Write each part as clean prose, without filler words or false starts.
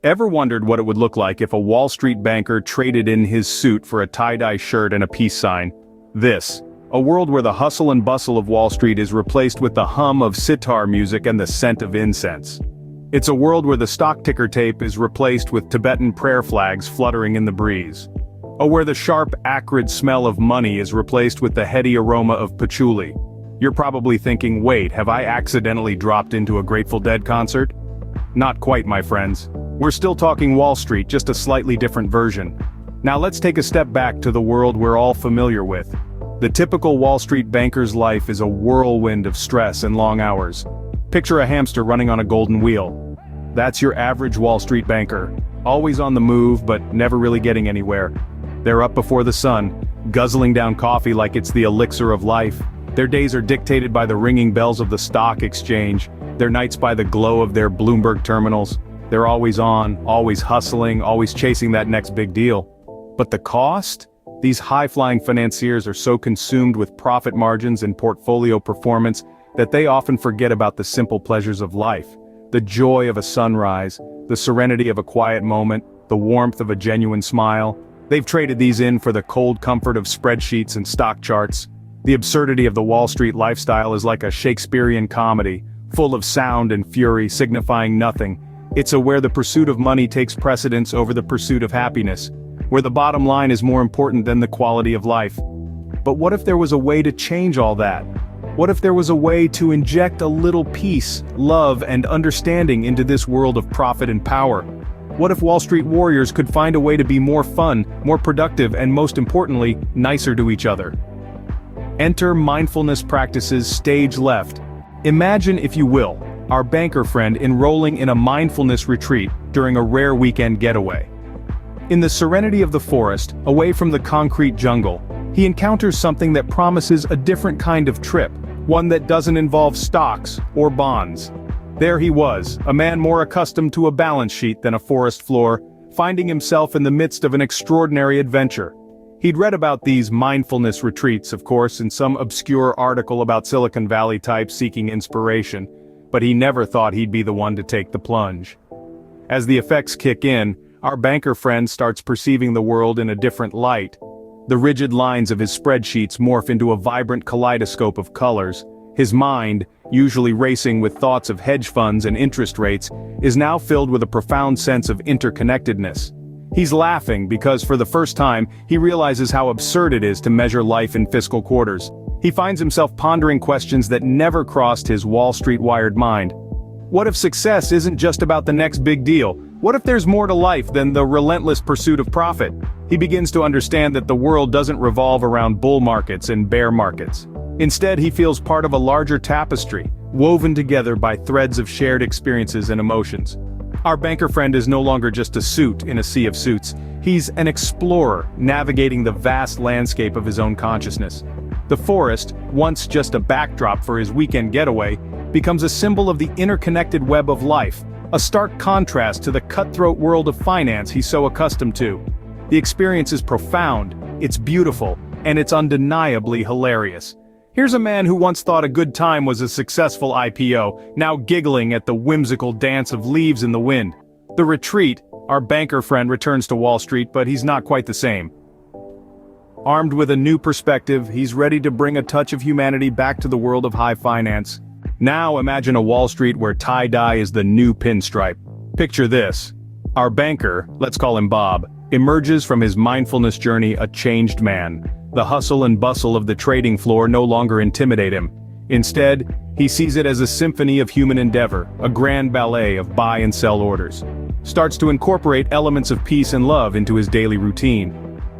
Ever wondered what it would look like if a Wall Street banker traded in his suit for a tie-dye shirt and a peace sign? This. A world where the hustle and bustle of Wall Street is replaced with the hum of sitar music and the scent of incense. It's a world where the stock ticker tape is replaced with Tibetan prayer flags fluttering in the breeze. Where the sharp, acrid smell of money is replaced with the heady aroma of patchouli. You're probably thinking, wait, have I accidentally dropped into a Grateful Dead concert? Not quite, my friends. We're still talking Wall Street, just a slightly different version. Now let's take a step back to the world we're all familiar with. The typical Wall Street banker's life is a whirlwind of stress and long hours. Picture a hamster running on a golden wheel. That's your average Wall Street banker. Always on the move, but never really getting anywhere. They're up before the sun, guzzling down coffee like it's the elixir of life. Their days are dictated by the ringing bells of the stock exchange, their nights by the glow of their Bloomberg terminals. They're always on, always hustling, always chasing that next big deal. But the cost? These high-flying financiers are so consumed with profit margins and portfolio performance that they often forget about the simple pleasures of life. The joy of a sunrise, the serenity of a quiet moment, the warmth of a genuine smile. They've traded these in for the cold comfort of spreadsheets and stock charts. The absurdity of the Wall Street lifestyle is like a Shakespearean comedy, full of sound and fury, signifying nothing. It's where the pursuit of money takes precedence over the pursuit of happiness, where the bottom line is more important than the quality of life. But what if there was a way to change all that? What if there was a way to inject a little peace, love, and understanding into this world of profit and power? What if Wall Street warriors could find a way to be more fun, more productive, and most importantly, nicer to each other? Enter mindfulness practices stage left. Imagine, if you will, our banker friend enrolling in a mindfulness retreat during a rare weekend getaway. In the serenity of the forest, away from the concrete jungle, he encounters something that promises a different kind of trip, one that doesn't involve stocks or bonds. There he was, a man more accustomed to a balance sheet than a forest floor, finding himself in the midst of an extraordinary adventure. He'd read about these mindfulness retreats, of course, in some obscure article about Silicon Valley types seeking inspiration, but he never thought he'd be the one to take the plunge. As the effects kick in, our banker friend starts perceiving the world in a different light. The rigid lines of his spreadsheets morph into a vibrant kaleidoscope of colors. His mind, usually racing with thoughts of hedge funds and interest rates, is now filled with a profound sense of interconnectedness. He's laughing because for the first time, he realizes how absurd it is to measure life in fiscal quarters. He finds himself pondering questions that never crossed his Wall Street-wired mind. What if success isn't just about the next big deal? What if there's more to life than the relentless pursuit of profit? He begins to understand that the world doesn't revolve around bull markets and bear markets. Instead, he feels part of a larger tapestry, woven together by threads of shared experiences and emotions. Our banker friend is no longer just a suit in a sea of suits. He's an explorer, navigating the vast landscape of his own consciousness. The forest, once just a backdrop for his weekend getaway, becomes a symbol of the interconnected web of life, a stark contrast to the cutthroat world of finance he's so accustomed to. The experience is profound, it's beautiful, and it's undeniably hilarious. Here's a man who once thought a good time was a successful IPO, now giggling at the whimsical dance of leaves in the wind. The retreat, our banker friend returns to Wall Street, but he's not quite the same. Armed with a new perspective, he's ready to bring a touch of humanity back to the world of high finance. Now imagine a Wall Street where tie-dye is the new pinstripe. Picture this. Our banker, let's call him Bob, emerges from his mindfulness journey a changed man. The hustle and bustle of the trading floor no longer intimidate him. Instead, he sees it as a symphony of human endeavor, a grand ballet of buy and sell orders. Starts to incorporate elements of peace and love into his daily routine.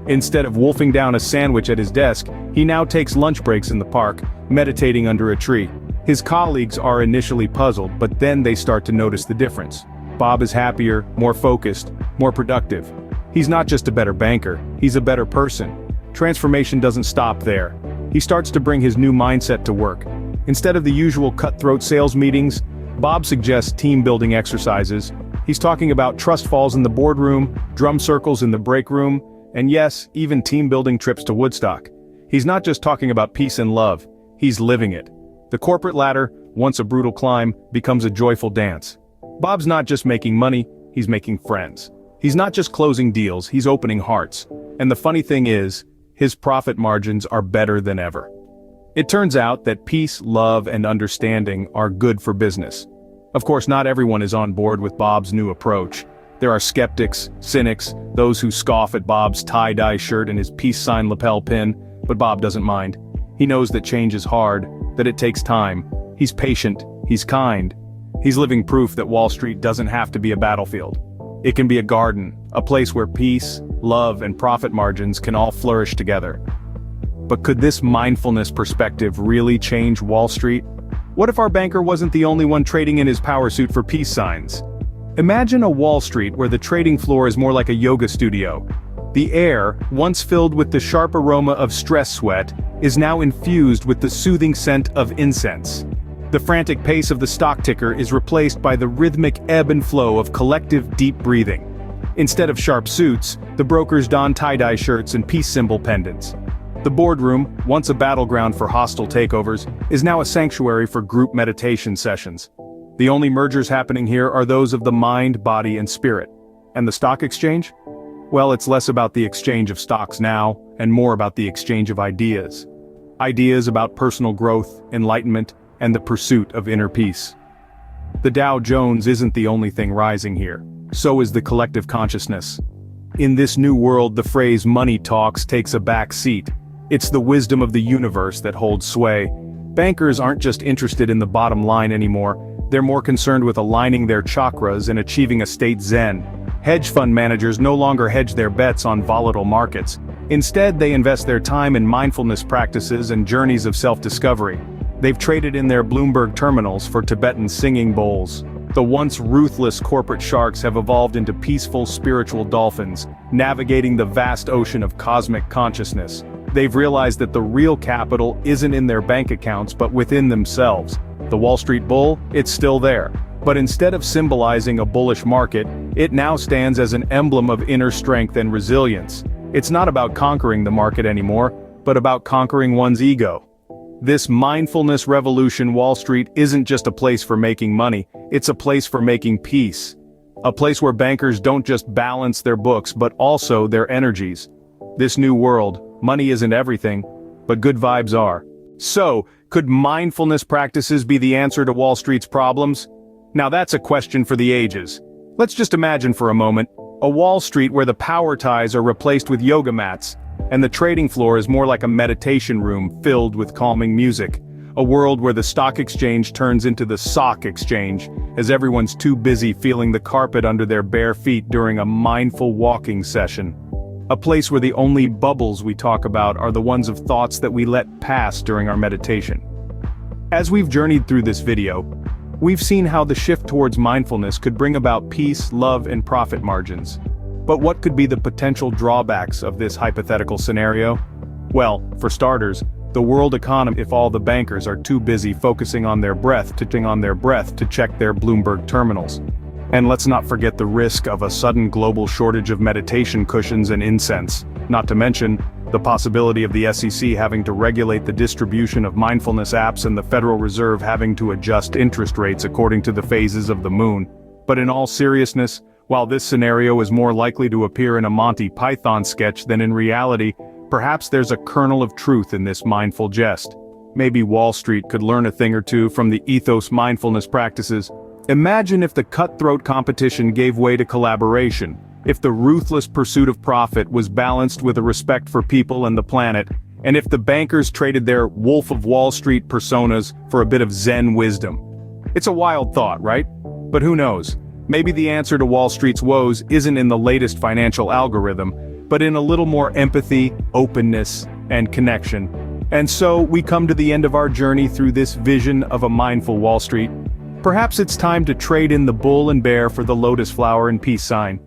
Instead of wolfing down a sandwich at his desk, he now takes lunch breaks in the park, meditating under a tree. His colleagues are initially puzzled, but then they start to notice the difference. Bob is happier, more focused, more productive. He's not just a better banker, he's a better person. Transformation doesn't stop there. He starts to bring his new mindset to work. Instead of the usual cutthroat sales meetings, Bob suggests team-building exercises. He's talking about trust falls in the boardroom, drum circles in the break room, and yes, even team-building trips to Woodstock. He's not just talking about peace and love, he's living it. The corporate ladder, once a brutal climb, becomes a joyful dance. Bob's not just making money, he's making friends. He's not just closing deals, he's opening hearts. And the funny thing is, his profit margins are better than ever. It turns out that peace, love, and understanding are good for business. Of course, not everyone is on board with Bob's new approach. There are skeptics, cynics, those who scoff at Bob's tie-dye shirt and his peace sign lapel pin, but Bob doesn't mind. He knows that change is hard, that it takes time. He's patient, he's kind. He's living proof that Wall Street doesn't have to be a battlefield. It can be a garden, a place where peace, love, and profit margins can all flourish together. But could this mindfulness perspective really change Wall Street? What if our banker wasn't the only one trading in his power suit for peace signs? Imagine a Wall Street where the trading floor is more like a yoga studio. The air, once filled with the sharp aroma of stress sweat, is now infused with the soothing scent of incense. The frantic pace of the stock ticker is replaced by the rhythmic ebb and flow of collective deep breathing. Instead of sharp suits, the brokers don tie-dye shirts and peace symbol pendants. The boardroom, once a battleground for hostile takeovers, is now a sanctuary for group meditation sessions. The only mergers happening here are those of the mind, body, and spirit. And the stock exchange? Well, it's less about the exchange of stocks now, and more about the exchange of ideas. Ideas about personal growth, enlightenment, and the pursuit of inner peace. The Dow Jones isn't the only thing rising here. So is the collective consciousness. In this new world, the phrase "money talks" takes a back seat. It's the wisdom of the universe that holds sway. Bankers aren't just interested in the bottom line anymore, they're more concerned with aligning their chakras and achieving a state zen. Hedge fund managers no longer hedge their bets on volatile markets. Instead, they invest their time in mindfulness practices and journeys of self-discovery. They've traded in their Bloomberg terminals for Tibetan singing bowls. The once ruthless corporate sharks have evolved into peaceful spiritual dolphins, navigating the vast ocean of cosmic consciousness. They've realized that the real capital isn't in their bank accounts but within themselves. The Wall Street bull, it's still there. But instead of symbolizing a bullish market, it now stands as an emblem of inner strength and resilience. It's not about conquering the market anymore, but about conquering one's ego. This mindfulness revolution Wall Street isn't just a place for making money, it's a place for making peace. A place where bankers don't just balance their books but also their energies. This new world, money isn't everything, but good vibes are. So, could mindfulness practices be the answer to Wall Street's problems? Now that's a question for the ages. Let's just imagine for a moment, a Wall Street where the power ties are replaced with yoga mats, and the trading floor is more like a meditation room filled with calming music. A world where the stock exchange turns into the sock exchange, as everyone's too busy feeling the carpet under their bare feet during a mindful walking session. A place where the only bubbles we talk about are the ones of thoughts that we let pass during our meditation. As we've journeyed through this video, we've seen how the shift towards mindfulness could bring about peace, love, and profit margins. But what could be the potential drawbacks of this hypothetical scenario? Well, for starters, the world economy if all the bankers are too busy focusing on their breath to check their Bloomberg terminals. And let's not forget the risk of a sudden global shortage of meditation cushions and incense, not to mention the possibility of the SEC having to regulate the distribution of mindfulness apps and the Federal Reserve having to adjust interest rates according to the phases of the moon. But in all seriousness, while this scenario is more likely to appear in a Monty Python sketch than in reality, perhaps there's a kernel of truth in this mindful jest. Maybe Wall Street could learn a thing or two from the ethos mindfulness practices. Imagine if the cutthroat competition gave way to collaboration, if the ruthless pursuit of profit was balanced with a respect for people and the planet, and if the bankers traded their Wolf of Wall Street personas for a bit of Zen wisdom. It's a wild thought, right? But who knows? Maybe the answer to Wall Street's woes isn't in the latest financial algorithm, but in a little more empathy, openness, and connection. And so we come to the end of our journey through this vision of a mindful Wall Street. Perhaps it's time to trade in the bull and bear for the lotus flower and peace sign.